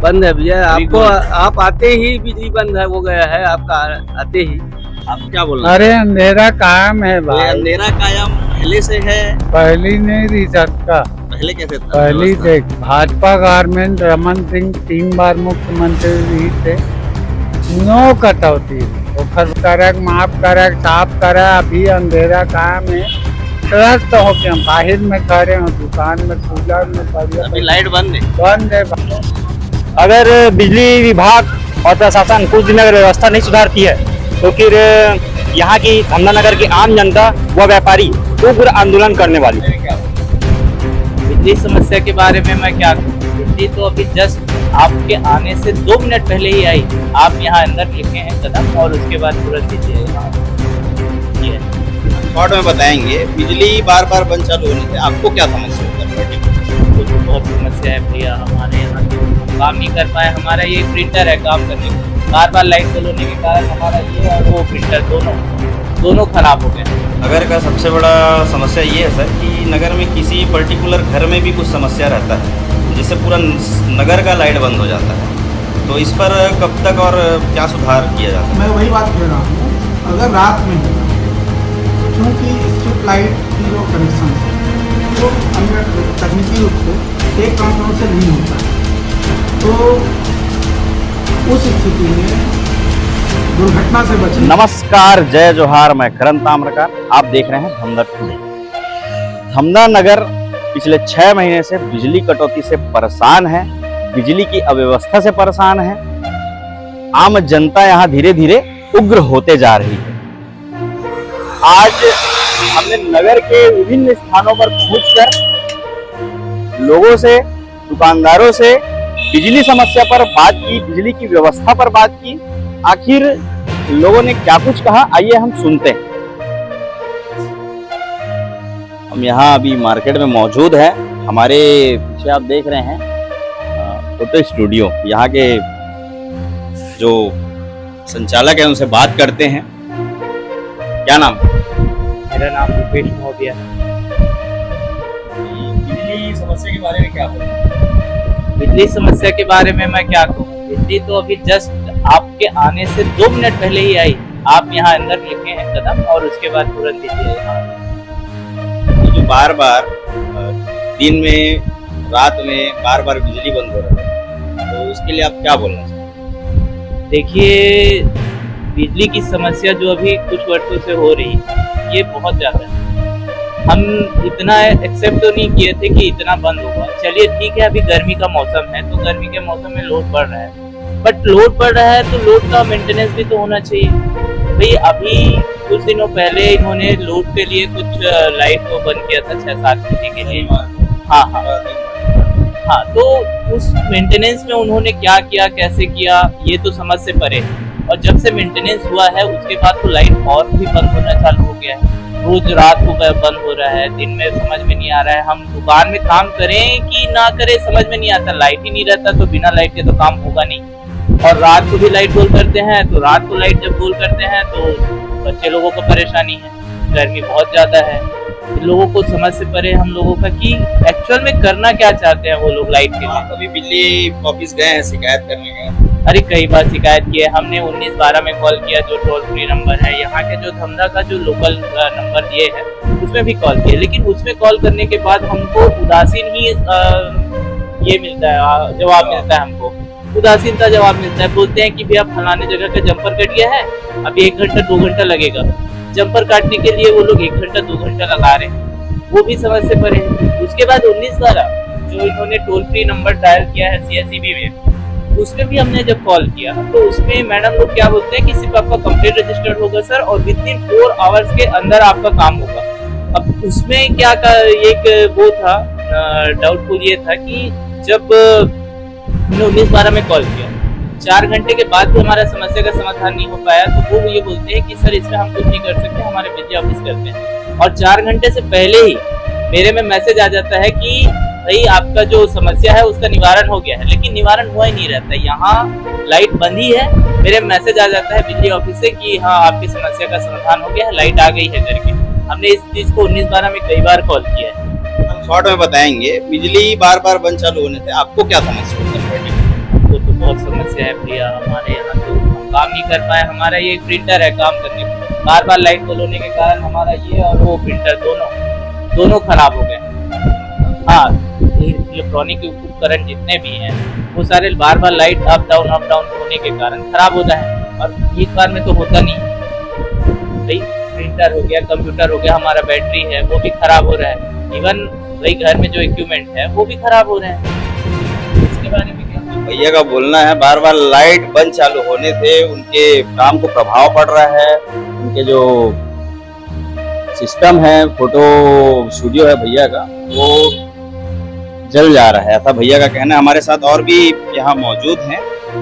बंद है भैया। आपको आप आते ही बिजली बंद है हो गया है आपका आते ही। आप क्या बोल रहे अरे अंधेरा कायम है हैं? ये भाई। अंधेरा कायम पहले से है, पहली नहीं रही सकता। पहले कैसे था पहली व्यवस्था? देख, भाजपा गवर्नमेंट रमन सिंह 3 बार मुख्यमंत्री रही थे, नो कटौती, ओखर करक माफ करक साफ करा। अभी अंधेरा कायम है, त्रस्त हो के हम बाहर में खड़े हो, दुकान में कूलर में अभी लाइट बंद है। बंद है भाई। अगर बिजली विभाग और प्रशासन कुछ दिन अगर व्यवस्था नहीं सुधारती है तो फिर यहाँ की धमना नगर की आम जनता व व्यापारी उग्र आंदोलन करने वाली है। बिजली समस्या के बारे में मैं क्या कहूँ। बिजली तो अभी जस्ट आपके आने से 2 मिनट पहले ही आई। आप यहाँ अंदर लिखे हैं कदम और उसके बाद तुरंत दीजिए। ये शॉर्ट में बताएंगे, बिजली बार बार बंद चालू होने से आपको क्या समस्या होता है? तो बहुत समस्या है भैया हमारे यहाँ तो हम काम नहीं कर पाए। हमारा ये प्रिंटर है काम करने का, बार बार लाइट चल होने के कारण हमारा ये और वो प्रिंटर दोनों खराब हो गए। नगर का सबसे बड़ा समस्या ये है सर कि नगर में किसी पर्टिकुलर घर में भी कुछ समस्या रहता है जिससे पूरा नगर का लाइट बंद हो जाता है। तो इस पर कब तक और क्या सुधार किया जाता है? मैं वही बात कह रहा हूँ, अगर रात में क्योंकि स्ट्रीट लाइट की जो कनेक्शन है वो अंदर तकनीकी रूप से एक ट्रांसफार्मर से नहीं होता है, तो उस स्थिति में दुर्घटना से बचने। नमस्कार, जय जोहार, मैं करण ताम्रकार। आप देख रहे हैं धमदा टुडे। धमदा नगर पिछले 6 महीने से बिजली कटौती से परेशान है, बिजली की अव्यवस्था से परेशान है। आम जनता यहाँ धीरे धीरे उग्र होते जा रही है। आज हमने नगर के विभिन्न स्थानों पर पहुंचकर लोगों से, दुकानदारों से बिजली समस्या पर बात की, बिजली की व्यवस्था पर बात की। आखिर लोगों ने क्या कुछ कहा, आइए हम सुनते हैं। हम यहाँ अभी मार्केट में मौजूद हैं। हमारे पीछे आप देख रहे हैं फोटो स्टूडियो। यहाँ के जो संचालक है उनसे बात करते हैं। क्या नाम? मेरा नाम रुपेश महोदय है। बिजली समस्या के बारे में क्या बोलें? बिजली समस्या के बारे में मैं क्या कहूँ। बिजली तो अभी जस्ट आपके आने से 2 मिनट पहले ही आई। आप यहाँ अंदर लिखे हैं कदम और उसके बाद तुरंत दीजिए। जो बार बार दिन में रात में बार बार बिजली बंद हो रहा है, तो उसके लिए आप क्या बोलना चाहते? देखिए, बिजली की समस्या जो अभी कुछ वर्षों से हो रही है ये बहुत ज़्यादा है। हम इतना एक्सेप्ट तो नहीं किए थे कि इतना बंद होगा। चलिए ठीक है, अभी गर्मी का मौसम है तो गर्मी के मौसम में लोड बढ़ रहा है, बट लोड बढ़ रहा है तो लोड का मेंटेनेंस भी तो होना चाहिए भाई। अभी कुछ दिनों पहले इन्होंने लोड के लिए कुछ लाइट को बंद किया था 6-7 घंटे के लिए। हाँ, तो उस मेंटेनेंस में उन्होंने क्या किया, कैसे किया, ये तो समझ से परे है। और जब से मेंटेनेंस हुआ है उसके बाद तो लाइट और भी बंद होना चालू हो गया है। रोज रात को बंद हो रहा है, दिन में समझ में नहीं आ रहा है। हम दुकान में काम करें कि ना करें समझ में नहीं आता। लाइट ही नहीं रहता तो बिना लाइट के तो काम होगा नहीं। और रात को भी लाइट गोल करते हैं तो रात को लाइट जब गोल करते हैं तो बच्चे लोगों को परेशानी है। गर्मी बहुत ज्यादा है, लोगों को समझ से परे हम लोगों का कि एक्चुअल में करना क्या चाहते हैं वो लोग लाइट के लिए। कभी बिजली ऑफिस गए हैं शिकायत करने गए? अरे कई बार शिकायत की है हमने। 1912 में कॉल किया जो टोल फ्री नंबर है, यहाँ के जो धमदा का जो लोकल नंबर दिए है उसमें भी कॉल किया, लेकिन उसमें कॉल करने के बाद हमको उदासीन ही ये मिलता है, जवाब मिलता है। हमको उदासीनता जवाब मिलता है। बोलते हैं कि भैया फलाने जगह का जंपर कट गया है, अभी 1 घंटा 2 घंटा लगेगा। जंपर काटने के लिए वो लोग 1 घंटा 2 घंटा लगा रहे हैं, वो भी समझ से परे है। उसके बाद 1912 जो इन्होंने टोल फ्री नंबर डायल किया है CSEB में, उसमें भी हमने जब कॉल किया तो उसमें मैडम लोग क्या बोलते हैं कि सिर्फ आपका कंप्लेंट रजिस्टर्ड होगा सर और विदिन 4 आवर्स के अंदर आपका काम होगा। अब उसमें क्या एक वो था डाउटफुल, ये था कि जब हमने 1912 में कॉल किया 4 घंटे के बाद भी हमारा समस्या का समाधान नहीं हो पाया, तो वो ये बोलते हैं कि सर इसमें हम कुछ नहीं कर सकते, हमारे बिजली ऑफिस करते हैं। और 4 घंटे से पहले ही मेरे में मैसेज आ जाता है कि भाई आपका जो समस्या है उसका निवारण हो गया है, लेकिन निवारण हुआ ही नहीं रहता। यहाँ लाइट बंद ही है, मेरे मैसेज आ जाता है बिजली ऑफिस से कि हाँ आपकी समस्या का समाधान हो गया है, लाइट आ गई है करके। हमने इस चीज को 1912 में कई बार कॉल किया है। हम शॉर्ट में बताएंगे, बिजली बार बार बंद चालू होने से आपको क्या समस्या होती है? तो है भैया, हमारे यहाँ तो हम काम नहीं कर पाए। हमारा ये प्रिंटर है काम करने को, बार बार लाइट गोल होने के कारण हमारा ये और वो प्रिंटर दोनों खराब हो गए। हाँ, इलेक्ट्रॉनिक उपकरण जितने भी हैं वो सारे बार बार लाइट अप डाउन होने के कारण खराब होता है, और एक बार में तो होता नहीं भाई। प्रिंटर हो गया, कंप्यूटर हो गया, हमारा बैटरी है वो भी खराब हो रहा है, इवन भाई घर में जो इक्विपमेंट है वो भी खराब हो रहे हैं। इसके बारे में क्या भैया का बोलना है, बार बार लाइट बंद चालू होने से उनके काम को प्रभाव पड़ रहा है, उनके जो सिस्टम है, फोटो स्टूडियो है भैया का, वो जल जा रहा है, ऐसा भैया का कहना है। हमारे साथ और भी यहाँ मौजूद हैं।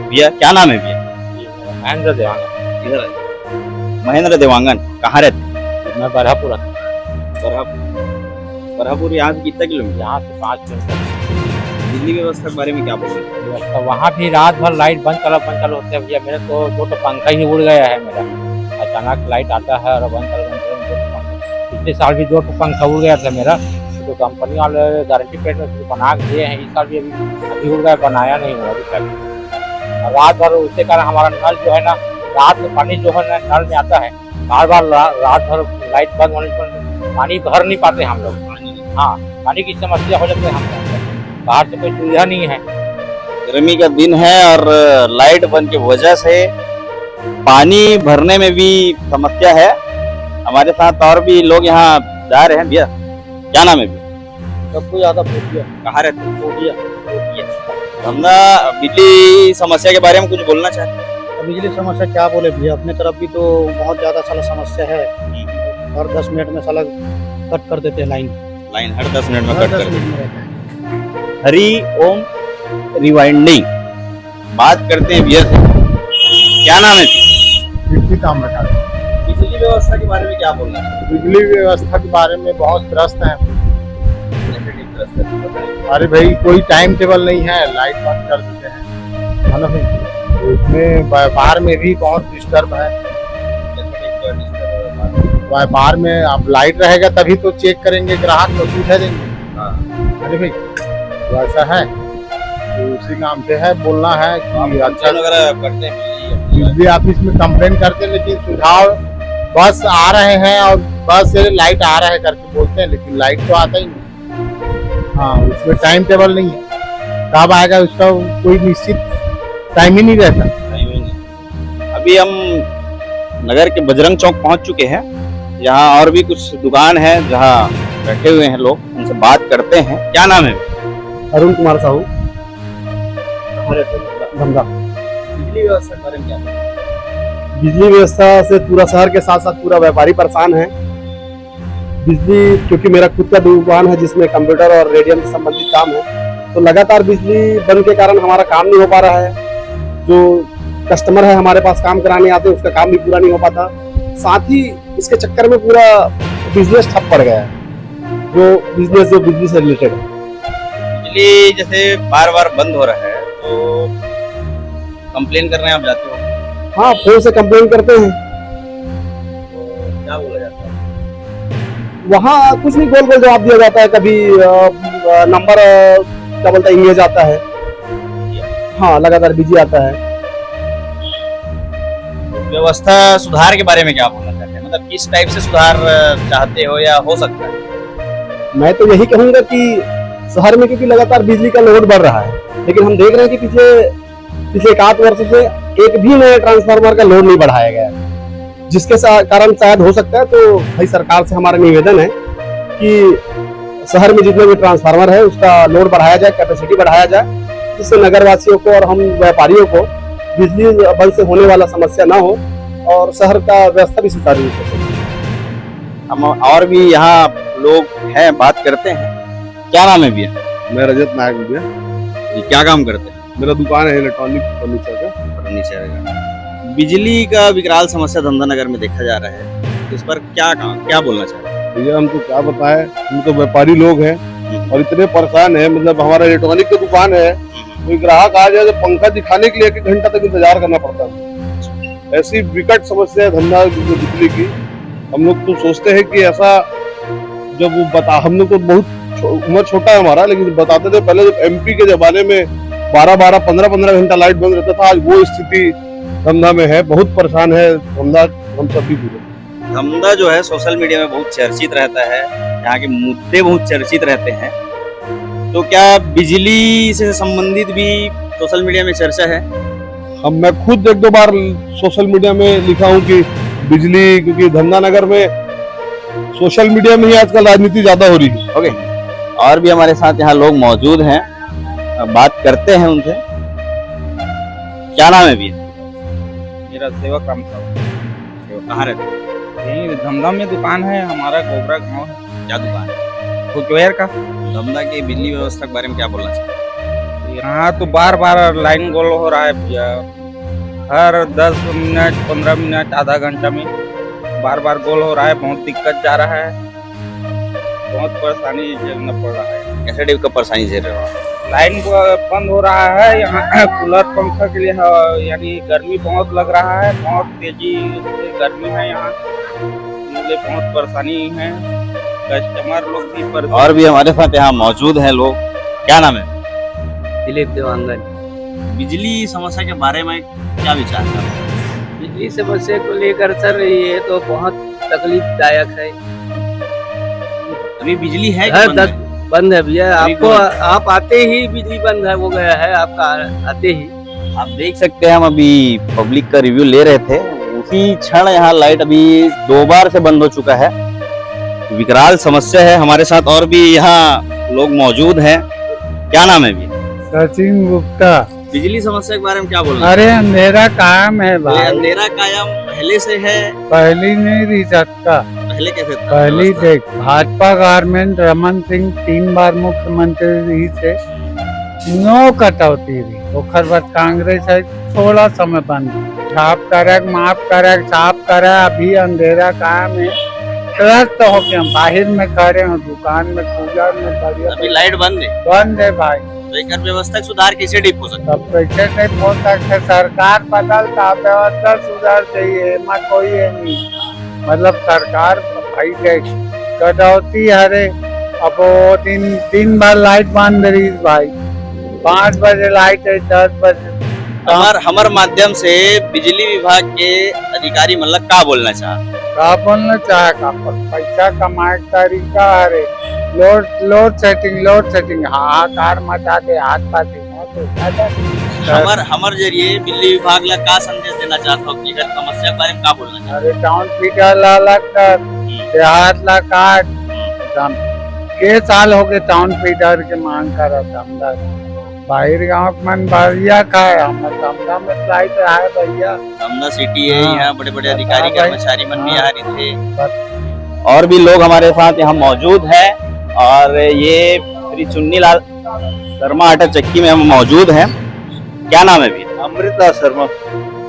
भैया क्या नाम है भैया? महेंद्र देवांगन। इधर आइए। महेंद्र देवांगन, कहाँ रहते हैं? मैं बरहापुर, बरहापुर यहाँ से कितना किलोमीटर? यहाँ से 5 किलोमीटर। बिजली व्यवस्था के बारे में क्या बोल रहे हैं? तो वहाँ भी रात भर लाइट बंद चालू होते हैं भैया। मेरे तो दो पंखा ही उड़ गया है मेरा, अचानक लाइट आता है और बंद चालू। पिछले साल भी 2 पंखा उड़ गया था मेरा, तो कंपनी वाले गारंटी पेड में बना के दिए हैं। इस साल भी अभी उड़ गया, बनाया नहीं हुआ अभी तक। रात भर उसके कारण हमारा नल जो है ना, रात में पानी जो है ना नल में आता है, बार बार रात भर लाइट बंद होने पर पानी भर नहीं पाते हम लोग। हाँ, पानी की समस्या हो जाती है हम लोग, बाहर से कोई सुविधा नहीं है। गर्मी का दिन है और लाइट बंद की वजह से पानी भरने में भी समस्या है। हमारे साथ और भी लोग यहाँ जा रहे हैं। भैया क्या नाम है भैया? सबको ज्यादा पूछिए। कहाँ रहते हैं? धमदा बिजली समस्या के बारे में कुछ बोलना चाहते हैं? बिजली समस्या क्या बोले भैया, अपने तरफ भी तो बहुत ज्यादा साला समस्या है। हर 10 मिनट में साला कट कर देते हैं लाइन हर 10 मिनट में हर कट 10 कर मिनट में रहता है। हरी ओम रिवाइंडिंग बात करते हैं भैया से। क्या नाम है? बिजली काम रखा है। बिजली व्यवस्था के बारे में क्या बोलना है? बिजली व्यवस्था के बारे में बहुत त्रस्त है। अरे भाई, कोई टाइम टेबल नहीं है, लाइट बंद कर देते हैं, है ना भाई। तो उसमें व्यापार में भी बहुत डिस्टर्ब है। व्यापार में अब लाइट रहेगा तभी तो चेक करेंगे, ग्राहक तो सुविधा देंगे। अरे भाई, तो ऐसा है, तो उसी काम से है, बोलना है कि अच्छा वगैरह करते हैं बिजली ऑफिस में कंप्लेन करते हैं, लेकिन सुझाव बस आ रहे हैं और बस से लाइट आ रहा है करके बोलते हैं, लेकिन लाइट तो आता ही नहीं। हाँ, उसमें टाइम टेबल नहीं है, कब आएगा उसका कोई निश्चित टाइम ही नहीं रहता। अभी हम नगर के बजरंग चौक पहुंच चुके हैं। यहाँ और भी कुछ दुकान है जहाँ बैठे हुए हैं लोग, उनसे बात करते हैं। क्या नाम है? अरुण कुमार साहू, धमदा। बिजली व्यवस्था के बारे में क्या? बिजली व्यवस्था से पूरा शहर के साथ साथ पूरा व्यापारी परेशान है। बिजली, क्योंकि मेरा खुद का दुकान है जिसमें कंप्यूटर और रेडियम से संबंधित काम है, तो लगातार बिजली बंद के कारण हमारा काम नहीं हो पा रहा है। जो कस्टमर है हमारे पास काम कराने आते हैं, उसका काम भी पूरा नहीं हो पाता। साथ ही इसके चक्कर में पूरा बिजनेस ठप पड़ गया है, जो बिजली से रिलेटेड है। बिजली जैसे बार बार बंद हो रहा है तो कंप्लेन करने आप जाते हो? हाँ, फोन से कंप्लेन करते हैं। तो क्या बोला जाता है? वहाँ कुछ नहीं, गोल जवाब दिया जाता है। कभी नंबर क्या बोलता है, इंगेज आता है। हाँ, लगातार बिजी आता है। व्यवस्था सुधार के बारे में क्या बोलना चाहते हैं? मतलब किस टाइप से सुधार चाहते हो या हो सकता है? मैं तो यही कहूंगा कि शहर में क्योंकि लगातार बिजली का लोड बढ़ रहा है, लेकिन हम देख रहे हैं कि पिछले 1 वर्ष से एक भी नए ट्रांसफार्मर का लोड नहीं बढ़ाया गया है, जिसके कारण शायद हो सकता है। तो भाई, सरकार से हमारा निवेदन है कि शहर में जितने भी ट्रांसफार्मर है उसका लोड बढ़ाया जाए, कैपेसिटी बढ़ाया जाए, जिससे नगरवासियों को और हम व्यापारियों को बिजली बंद से होने वाला समस्या ना हो और शहर का व्यवस्था भी सुचारू रूप से। हम और भी यहाँ लोग हैं, बात करते हैं। क्या नाम है भैया? मैं रजत नायक भैया। जी, क्या काम करते हैं? मेरा दुकान है इलेक्ट्रॉनिक फर्नीचर का। फर्नीचर का। बिजली का विकराल समस्या धमदा नगर में देखा जा रहा है, तो इस पर क्या बोलना चाहते हैं? भैया हमको क्या बताएं, हम तो व्यापारी लोग हैं और इतने परेशान हैं। मतलब हमारा इलेक्ट्रॉनिक की दुकान है, कोई ग्राहक आ जाए तो पंखा दिखाने के लिए 1 घंटा तक इंतजार करना पड़ता है। ऐसी विकट समस्या है धंधा बिजली की। हम लोग तो सोचते हैं कि ऐसा, जब वो हम लोग तो बहुत उम्र छोटा है हमारा, लेकिन बताते थे पहले जब MP के जमाने में 12-12, 15-15 घंटा लाइट बंद रहता था। आज वो स्थिति धमधा में है, बहुत परेशान है धमधा, हम सभी पूरे। धमधा जो है सोशल मीडिया में बहुत चर्चित रहता है, यहाँ के मुद्दे बहुत चर्चित रहते हैं। तो क्या बिजली से संबंधित भी सोशल मीडिया में चर्चा है? अब मैं खुद 1-2 बार सोशल मीडिया में लिखा हूँ कि बिजली, क्योंकि धमधा नगर में सोशल मीडिया में ही आजकल राजनीति ज्यादा हो रही है। ओके, और भी हमारे साथ यहाँ लोग मौजूद हैं, बात करते हैं उनसे। क्या नाम है भैया? मेरा सेवक राम साहब। कहाँ रहते हैं? यही धमधा में दुकान है हमारा, गोबरा गांव है। क्या दुकान है? फुटवेयर का। धमधा की बिजली व्यवस्था के बारे में क्या बोलना चाहिए? यहाँ तो बार बार लाइन गोल हो रहा है भैया, हर 10 मिनट 15 मिनट आधा घंटा में बार बार गोल हो रहा है। बहुत दिक्कत जा रहा है, बहुत परेशानी झेलना पड़ रहा है। कैसे टाइप का परेशानी झेल रहे हो? लाइन बंद हो रहा है यहाँ कूलर पंखा के लिए, यानी गर्मी बहुत लग रहा है, बहुत तेजी से गर्मी है यहाँ, इसलिए बहुत परेशानी है। कस्टमर लोग भी परेशान। और भी हमारे साथ यहाँ मौजूद हैं लोग। क्या नाम है? दिलीप देवांगन। बिजली समस्या के बारे में क्या विचार है? बिजली समस्या को लेकर सर ये तो बहुत तकलीफदायक है। अभी बिजली है कि हर बंद है? बंद है भैया। अभी आपको बंद। आप आते ही बिजली बंद है हो गया है आपका, आते ही। आप देख सकते हैं, हम अभी पब्लिक का रिव्यू ले रहे थे, उसी क्षण यहाँ लाइट अभी 2 बार से बंद हो चुका है। विकराल समस्या है। हमारे साथ और भी यहाँ लोग मौजूद हैं। क्या नाम है भैया? सचिन गुप्ता। बिजली समस्या के बारे में क्या बोलना? अरे अंधेरा कायम है ये भाई, अंधेरा कायम पहले से है? पहली नहीं रही सकता। पहले कैसे था? पहली व्यवस्था? देख, भाजपा गवर्नमेंट रमन सिंह 3 बार मुख्यमंत्री रही थे, नो कटौती रही। ओखर बाद कांग्रेस है, थोड़ा समय बंद, साफ करे माफ करे साफ करे। अभी अंधेरा कायम है, त्रस्त हो के हम बाहर में खड़े हैं, दुकान में पूजा में बढ़िया अभी लाइट बंद है, बंद है भाई। तो एक व्यवस्था के सुधार कैसे ठीक हो सकता तब कैसे नहीं हो सकते? सरकार बदलता, व्यवस्था सुधार चाहिए, मत कोई है नहीं। मतलब सरकार भाई टैक्स कटौती हरे, अब वो दिन भर लाइट बंद रही भाई, 5 बजे लाइट है, 10 बजे। है? हमार माध्यम से बिजली विभाग के अधिकारी मतलब क्या बोलना चाहते? का बोलना चाहे का पैसा कमाए का तरीका हरे, लोड सेटिंग हाहाकार मचा दे, हाथ पाते हमार जरिए बिजली विभाग ला का संदेश देना चाहता हूँ कि समस्या के बारे में क्या बोलना चाहते? अरे टाउन फीटर ला कर देहात ला काट के साल हो गए टाउन फीटर के मांग कर धमधा बाहर गाँव मन बढ़िया खाए, हम धमधा में लाइट है भैया। धमधा सिटी है, हाँ। यहाँ बड़े बड़े अधिकारी हाँ भाई। कर्मचारी मन भी हाँ। यहाँ रहते। और भी लोग हमारे साथ यहाँ मौजूद हैं, और ये श्री चुन्नीलाल शर्मा आटा चक्की में हम मौजूद हैं। क्या नाम है भैया? अमृता शर्मा।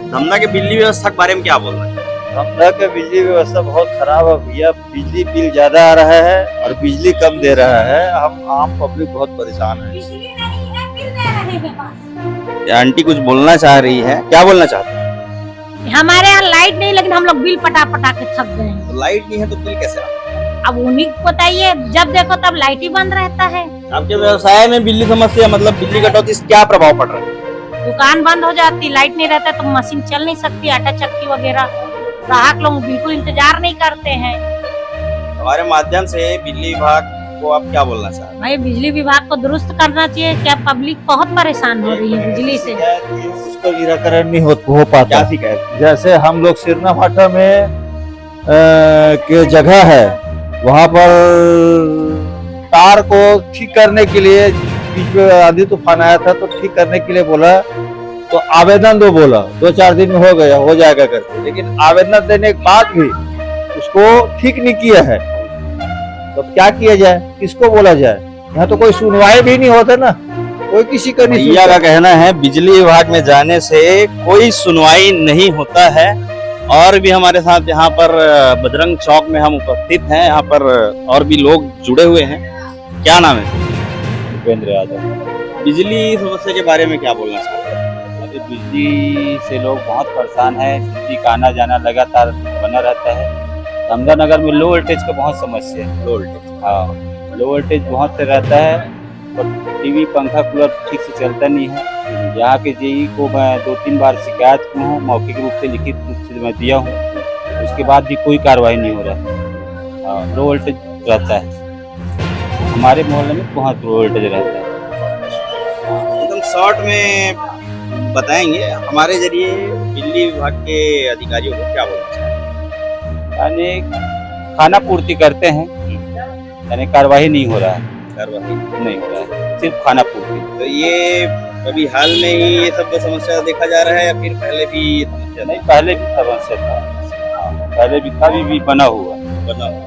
धमधा के बिजली व्यवस्था के बारे में क्या बोल रहे हैं? धमधा का बिजली व्यवस्था बहुत खराब है भैया, बिजली बिल ज्यादा आ रहा है और बिजली कम दे रहा है। हम आम पब्लिक बहुत परेशान है। ये आंटी कुछ बोलना चाह रही है, क्या बोलना चाहते हैं? हमारे यहाँ लाइट नहीं, लेकिन हम लोग बिल पटा पटा के थक गए हैं। तो लाइट नहीं है तो बिल कैसे आता? अब उन्हीं को बताइए, जब देखो तब लाइट ही बंद रहता है। आपके व्यवसाय में बिजली समस्या मतलब बिजली कटौती से क्या प्रभाव पड़ रहा है? दुकान बंद हो जाती, लाइट नहीं रहता तो मशीन चल नहीं सकती, आटा चक्की वगैरह। ग्राहक लोग बिल्कुल इंतजार नहीं करते हैं। हमारे माध्यम से बिजली विभाग को आप क्या बोलना चाहते हैं? भाई बिजली विभाग को दुरुस्त करना चाहिए। क्या पब्लिक बहुत परेशान हो रही है बिजली से। उसका निराकरण नहीं हो पाता। क्या शिकायत? जैसे हम लोग सिरना फाटा में के जगह है, वहाँ पर तार को ठीक करने के लिए बीच में आंधी तूफान आया था, तो ठीक करने के लिए बोला, तो आवेदन दो बोला, 2-4 दिन में हो गया, हो जाएगा करके, लेकिन आवेदन देने के बाद भी उसको ठीक नहीं किया है। तो क्या किया जाए, किसको बोला जाए? यहाँ तो कोई सुनवाई भी नहीं होता ना, कोई किसी का नहीं भैया का सुनता। कहना है बिजली विभाग में जाने से कोई सुनवाई नहीं होता है। और भी हमारे साथ यहाँ पर बजरंग चौक में हम उपस्थित हैं, यहाँ पर और भी लोग जुड़े हुए हैं। क्या नाम है? भूपेंद्र यादव। बिजली समस्या के बारे में क्या बोलना चाहते हैं? अभी बिजली से लोग बहुत परेशान है, बिजली का आना जाना लगातार बना रहता है। धमधा नगर में लो वोल्टेज का बहुत समस्या है। Low voltage? हाँ, लो वोल्टेज बहुत से रहता है, और टीवी पंखा कूलर ठीक से चलता नहीं है। यहाँ के जेई को मैं 2-3 बार शिकायत किया हूँ, मौखिक रूप से लिखित रूप से मैं दिया हूँ, उसके बाद भी कोई कार्रवाई नहीं हो रहा है। लो वोल्टेज रहता है हमारे मोहल्ले में, बहुत लो वोल्टेज रहता है। एकदम शॉर्ट में बताएंगे हमारे जरिए बिजली विभाग के अधिकारियों को क्या बोलना चाहिए? यानी खाना पूर्ति करते हैं, यानी कार्रवाई नहीं हो रहा है, कार्रवाई नहीं हो रहा है, सिर्फ खाना पूर्ति। तो ये अभी हाल में ही ये सब समस्या देखा जा रहा है या फिर पहले भी ये समस्या नहीं, पहले भी समस्या था, पहले भी था, अभी भी बना हुआ बना हुआ?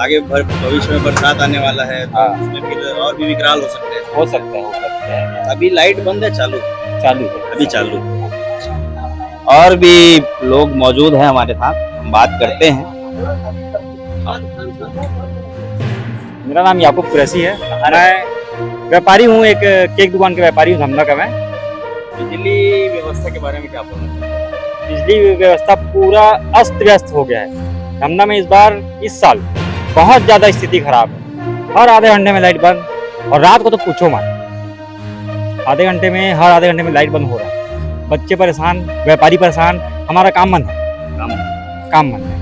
आगे भविष्य में बरसात आने वाला है तो उसमें फिर और भी विकराल हो सकते हैं। हो सकता है। अभी लाइट बंद है, चालू है, अभी चालू। और भी लोग मौजूद हैं हमारे साथ, हम बात करते हैं। मेरा नाम याकूब कुरैशी है, मैं व्यापारी हूँ, एक केक दुकान के व्यापारी हूँ धमधा का मैं। बिजली व्यवस्था के बारे में क्या बोलना चाहिए? बिजली व्यवस्था पूरा अस्त व्यस्त हो गया है धमधा में। इस साल बहुत ज़्यादा स्थिति खराब है, हर आधे घंटे में लाइट बंद, और रात को तो पूछो मत, हर आधे घंटे में लाइट बंद हो रहा है। बच्चे परेशान, व्यापारी परेशान, हमारा काम बंद है, काम बंद है।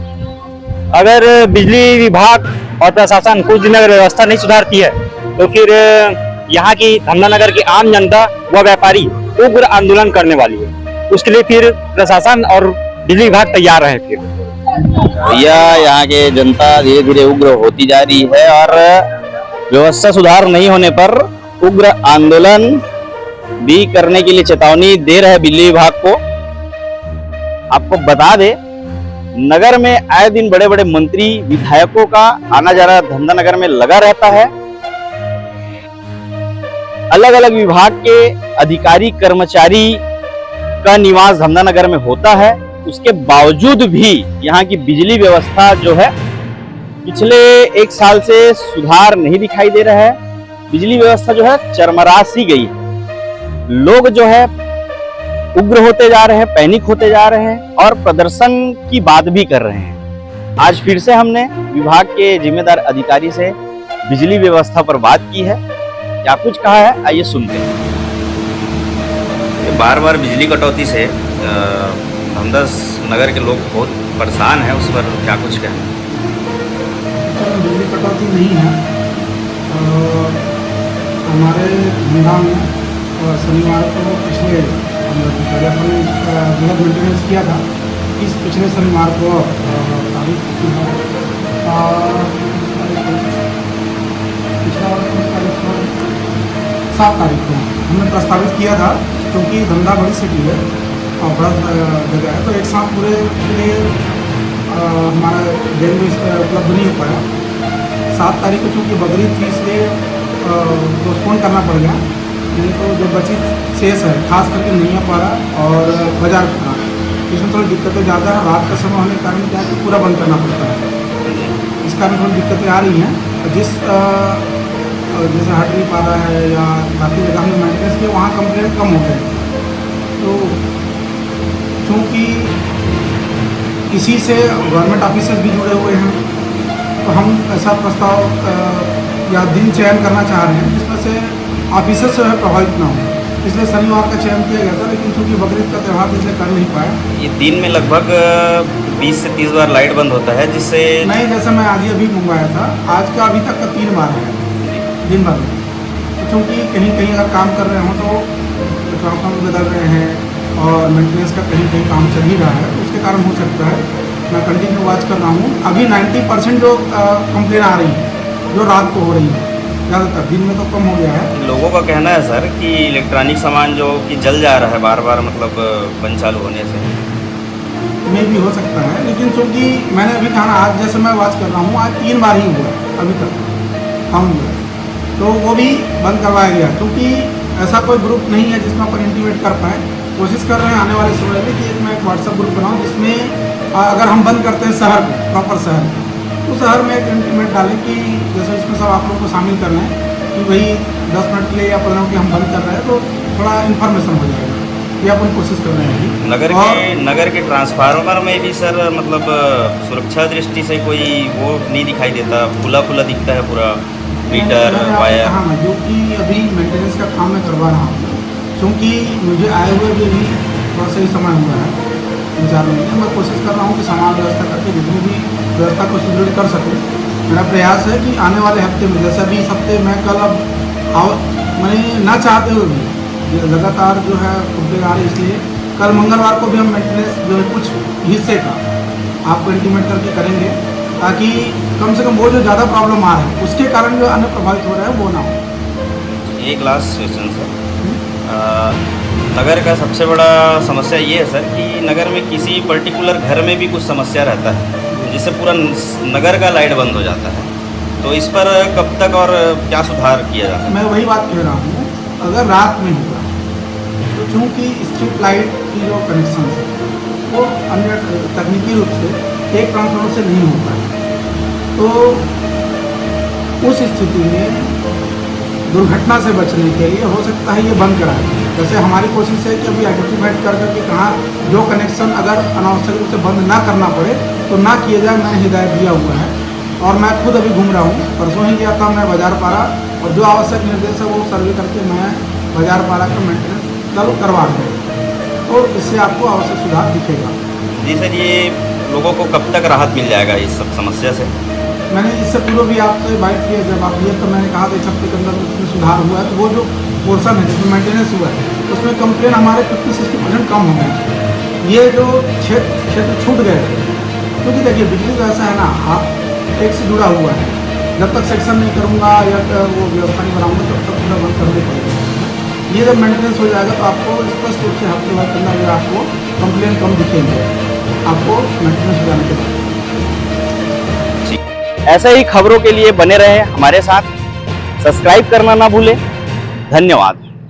अगर बिजली विभाग और प्रशासन कुछ दिन अगर व्यवस्था नहीं सुधारती है तो फिर यहाँ की धमधा नगर की आम जनता व व्यापारी उग्र आंदोलन करने वाली है। उसके लिए फिर प्रशासन और बिजली विभाग तैयार रहे। फिर भैया यहाँ के जनता धीरे धीरे उग्र होती जा रही है और व्यवस्था सुधार नहीं होने पर उग्र आंदोलन भी करने के लिए चेतावनी दे रहे बिजली विभाग को। आपको बता दे, नगर में आए दिन बड़े बड़े मंत्री विधायकों का आना जाना धमधा नगर में लगा रहता है। अलग अलग विभाग के अधिकारी कर्मचारी का निवास धमधा नगर में होता है, उसके बावजूद भी यहाँ की बिजली व्यवस्था जो है पिछले 1 साल से सुधार नहीं दिखाई दे रहा है। बिजली व्यवस्था जो है चरमरा सी गई है। लोग जो है उग्र होते जा रहे हैं, पैनिक होते जा रहे हैं और प्रदर्शन की बात भी कर रहे हैं। आज फिर से हमने विभाग के जिम्मेदार अधिकारी से बिजली व्यवस्था पर बात की है। क्या कुछ कहा है, आइए सुनते हैं। बार बार बिजली कटौती से धमधा नगर के लोग बहुत परेशान हैं, उस पर क्या कुछ कहना? बिजली कटौती नहीं है। हमारे धमधा में शनिवार को पिछले जब मेंटेनेंस किया था, इस पिछले शनिवार को तारीख 7 तारीख को हमने प्रस्तावित किया था, क्योंकि धमधा बड़ी सिटी है और बड़ा जगह है, तो एक साथ पूरे के लिए हमारा दिन में उपलब्ध नहीं हो पाया। 7 तारीख को चूँकि बकरीद थी, इसलिए पोस्टपोन करना पड़ गया। नहीं तो जो बची शेष है, खास करके नहीं आ पा रहा और बाजार खड़ा, इसमें थोड़ी दिक्कतें ज़्यादा है। रात का समय होने के कारण क्या है कि पूरा बंद करना पड़ता है, इस कारण थोड़ी दिक्कतें आ रही हैं। जिस जैसे हट नहीं पा रहा है या बाकी जगह हमने मेंटेनेंस किया, वहाँ कंप्लेंट कम हो गए। तो चूँकि इसी से गवर्नमेंट ऑफिसर्स भी जुड़े हुए हैं, तो हम ऐसा प्रस्ताव या दिन चयन करना चाह रहे हैं जिसमें से ऑफिसर्स जो है प्रभावित ना हो। इसलिए शनिवार का चयन किया गया था, लेकिन चूँकि बकरीद का त्यौहार इसलिए कर नहीं पाया। ये दिन में लगभग 20 से 30 बार लाइट बंद होता है, जिससे नहीं, जैसे मैं आज ही अभी मंगवाया था, आज का अभी तक का 3 बार है दिन भर में। तो चूँकि कहीं कहीं अगर काम कर रहे हों तो ट्रांसफार्मर बदल रहे हैं और मेंटेनेंस का कहीं कहीं काम चल ही रहा है, तो उसके कारण हो सकता है। मैं कंटिन्यू वॉच कर रहा हूँ। अभी 90% जो कंप्लेन आ रही है, जो रात को हो रही है, ज़्यादातर दिन में तो कम हो गया है। लोगों का कहना है सर कि इलेक्ट्रॉनिक सामान जो कि जल जा रहा है बार बार, मतलब बंद चालू होने से। में भी हो सकता है, लेकिन चूँकि मैंने अभी कहा ना, आज जैसे मैं वॉच कर रहा हूँ, आज 3 बार ही हुआ है अभी तक हम हुआ है, तो वो भी बंद करवाया गया। क्योंकि ऐसा कोई ग्रुप नहीं है जिसमें अपन इंटीमेट कर पाए। कोशिश कर रहे हैं आने वाले समय में कि मैं एक व्हाट्सएप ग्रुप बनाऊँ, जिसमें अगर हम बंद करते हैं शहर को, प्रॉपर शहर, तो शहर में एक इंटीमेट डालें कि जैसे इसमें सब आप लोगों को शामिल कर लें कि भाई 10 मिनट के लिए या 15 मिनट के हम बंद कर रहे हैं, तो थोड़ा इन्फॉर्मेशन हो जाएगा। ये अपन कोशिश कर रहे हैं। नगर के ट्रांसफार्मर में भी सर मतलब सुरक्षा दृष्टि से कोई वो नहीं दिखाई देता, खुला खुला दिखता है पूरा मीटर वायर। हाँ, जो कि अभी मेंटेनेंस का काम मैं करवा रहा हूँ, क्योंकि मुझे आए हुए भी अभी थोड़ा सही समय हुआ है, 3-4 महीने। मैं कोशिश कर रहा हूँ कि सामान व्यवस्था करके जितनी भी व्यवस्था को सुदृढ़ कर सकूँ। मेरा प्रयास है कि आने वाले हफ्ते में, जैसे अभी इस हफ्ते मैं कल मैंने ना चाहते हुए भी लगातार जो है कंप्लेन आ रही, इसलिए कल मंगलवार को भी हम मेंटेनेंस जो है कुछ हिस्से का आपको इंटीमेट करके करेंगे, ताकि कम से कम वो जो ज़्यादा प्रॉब्लम आ रहा है उसके कारण जो अन्य प्रभावित हो रहा है वो ना हो। एक लास्ट क्वेश्चन सर, नगर का सबसे बड़ा समस्या ये है सर कि नगर में किसी पर्टिकुलर घर में भी कुछ समस्या रहता है जिससे पूरा नगर का लाइट बंद हो जाता है, तो इस पर कब तक और क्या सुधार किया जा सकता है? मैं वही बात कह रहा हूँ, अगर रात में हुआ तो चूँकि स्ट्रीट लाइट की जो कनेक्शन है वो अन्य तकनीकी रूप से एक ट्रांसफार्मर से नहीं हो पाए, तो उस स्थिति में दुर्घटना से बचने के लिए हो सकता है ये बंद कराए। जैसे हमारी कोशिश है कि अभी आइडेंटिफाइड कर करके कहाँ जो कनेक्शन अगर अनावश्यक रूप से बंद ना करना पड़े तो ना किए जाए, मैंने हिदायत दिया हुआ है। और मैं खुद अभी घूम रहा हूँ, परसों ही गया था मैं बाजार पारा, और जो आवश्यक निर्देश है वो सर्वे करके मैं बाजार पारा का मेंटेनेंस कल करवा दूँगा, तो इससे आपको आवश्यक सुधार दिखेगा। जी सर, ये लोगों को कब तक राहत मिल जाएगा इस सब समस्या से? मैंने इससे पूर्व भी आपसे बात किया, जब आप लिए तो मैंने कहा कि इस हफ्ते के अंदर उसमें सुधार हुआ है, तो वो जो पोर्सन है जिसमें मेंटेनेंस हुआ है उसमें कंप्लेन हमारे 50-60% कम हो गए। ये जो क्षेत्र छूट गए थे, क्योंकि देखिए बिजली का ऐसा है ना, आप एक से जुड़ा हुआ है, जब तक सेक्शन नहीं करूँगा या वो व्यवस्था नहीं बनाऊँगा तब तक पूरा बंद करने पड़ेगा। ये जब मेंटेनेंस हो जाएगा तो आपको स्पष्ट रूप से हफ्ते भर के अंदर आपको कंप्लेन कम दिखेंगे, आपको मेंटेनेंस हो जाने के बाद। ऐसे ही खबरों के लिए बने रहे हमारे साथ, सब्सक्राइब करना ना भूलें। धन्यवाद।